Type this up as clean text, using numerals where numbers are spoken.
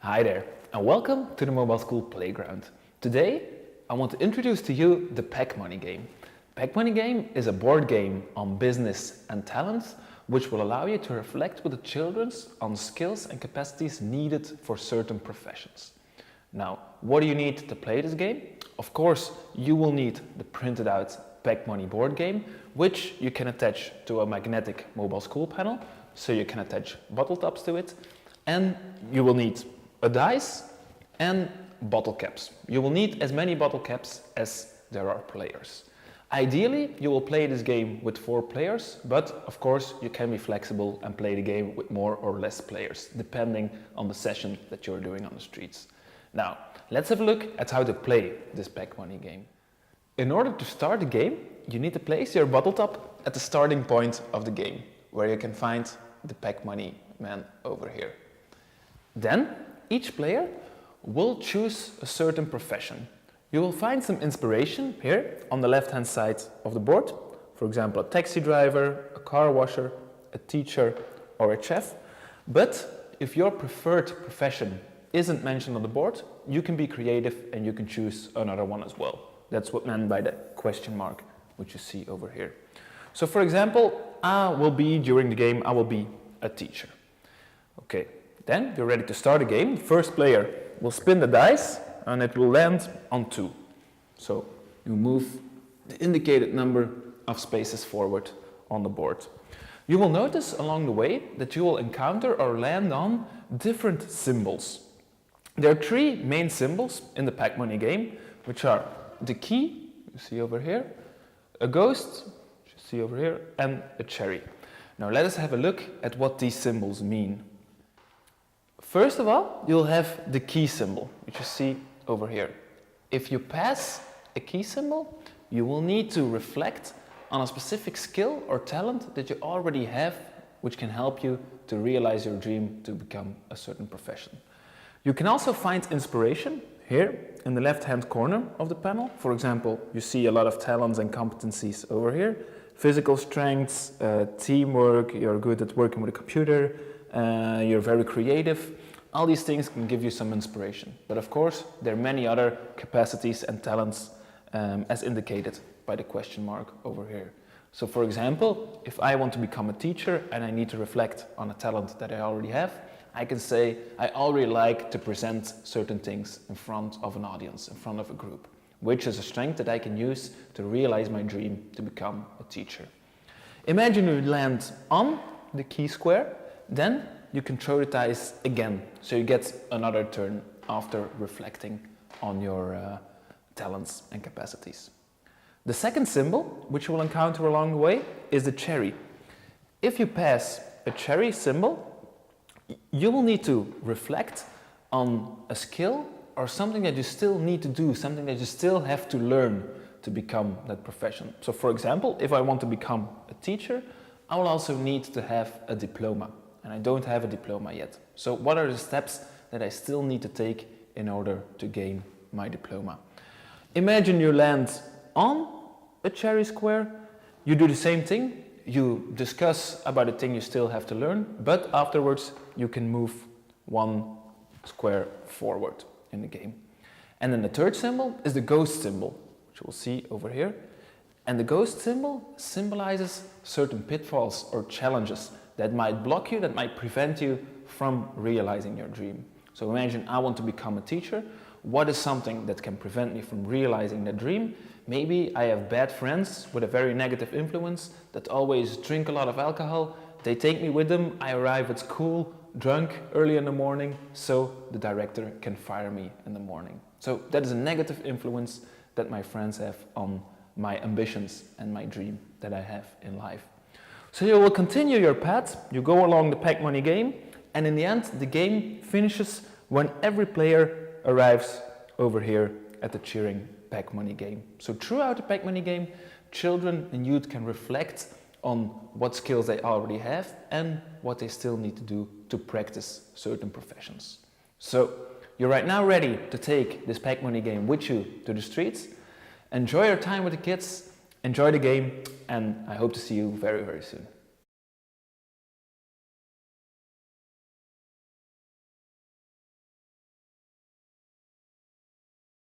Hi there, and welcome to the Mobile School Playground. Today, I want to introduce to you the PacMoney game. PacMoney game is a board game on business and talents, which will allow you to reflect with the children on skills and capacities needed for certain professions. Now, what do you need to play this game? Of course, you will need the printed out PacMoney board game, which you can attach to a magnetic mobile school panel, so you can attach bottle tops to it, and you will need a dice and bottle caps. You will need as many bottle caps as there are players. Ideally, you will play this game with 4 players, but of course you can be flexible and play the game with more or less players, depending on the session that you're doing on the streets. Now, let's have a look at how to play this PacMoney game. In order to start the game, you need to place your bottle top at the starting point of the game, where you can find the PacMoney man over here. Then, each player will choose a certain profession. You will find some inspiration here on the left-hand side of the board. For example, a taxi driver, a car washer, a teacher, or a chef. But if your preferred profession isn't mentioned on the board, you can be creative and you can choose another one as well. That's what meant by the question mark, which you see over here. So for example, during the game, I will be a teacher. Okay, then you're ready to start the game. The first player will spin the dice and it will land on 2. So you move the indicated number of spaces forward on the board. You will notice along the way that you will encounter or land on different symbols. There are 3 main symbols in the PacMoney game, which are the key, you see over here, a ghost, you see over here, and a cherry. Now let us have a look at what these symbols mean. First of all, you'll have the key symbol, which you see over here. If you pass a key symbol, you will need to reflect on a specific skill or talent that you already have, which can help you to realize your dream to become a certain profession. You can also find inspiration here in the left-hand corner of the panel. For example, you see a lot of talents and competencies over here. Physical strengths, teamwork, you're good at working with a computer, you're very creative. All these things can give you some inspiration. But of course, there are many other capacities and talents as indicated by the question mark over here. So for example, if I want to become a teacher and I need to reflect on a talent that I already have, I can say I already like to present certain things in front of an audience, in front of a group, which is a strength that I can use to realize my dream to become a teacher. Imagine you land on the key square, then you can throw the dice again, so you get another turn after reflecting on your talents and capacities. The second symbol, which you will encounter along the way, is the cherry. If you pass a cherry symbol, you will need to reflect on a skill or something that you still need to do, something that you still have to learn to become that profession. So for example, if I want to become a teacher, I will also need to have a diploma, and I don't have a diploma yet. So what are the steps that I still need to take in order to gain my diploma? Imagine you land on a cherry square, you do the same thing, you discuss about the thing you still have to learn, but afterwards you can move 1 square forward in the game. And then the third symbol is the ghost symbol, which you will see over here. And the ghost symbol symbolizes certain pitfalls or challenges that might block you, that might prevent you from realizing your dream. So imagine I want to become a teacher. What is something that can prevent me from realizing that dream? Maybe I have bad friends with a very negative influence that always drink a lot of alcohol. They take me with them. I arrive at school drunk early in the morning, so the director can fire me in the morning. So that is a negative influence that my friends have on my ambitions and my dream that I have in life. So you will continue your path, you go along the PacMoney game, and in the end the game finishes when every player arrives over here at the cheering PacMoney game. So throughout the PacMoney game, children and youth can reflect on what skills they already have and what they still need to do to practice certain professions. So you're right now ready to take this PacMoney game with you to the streets. Enjoy your time with the kids, enjoy the game, and I hope to see you very, very soon.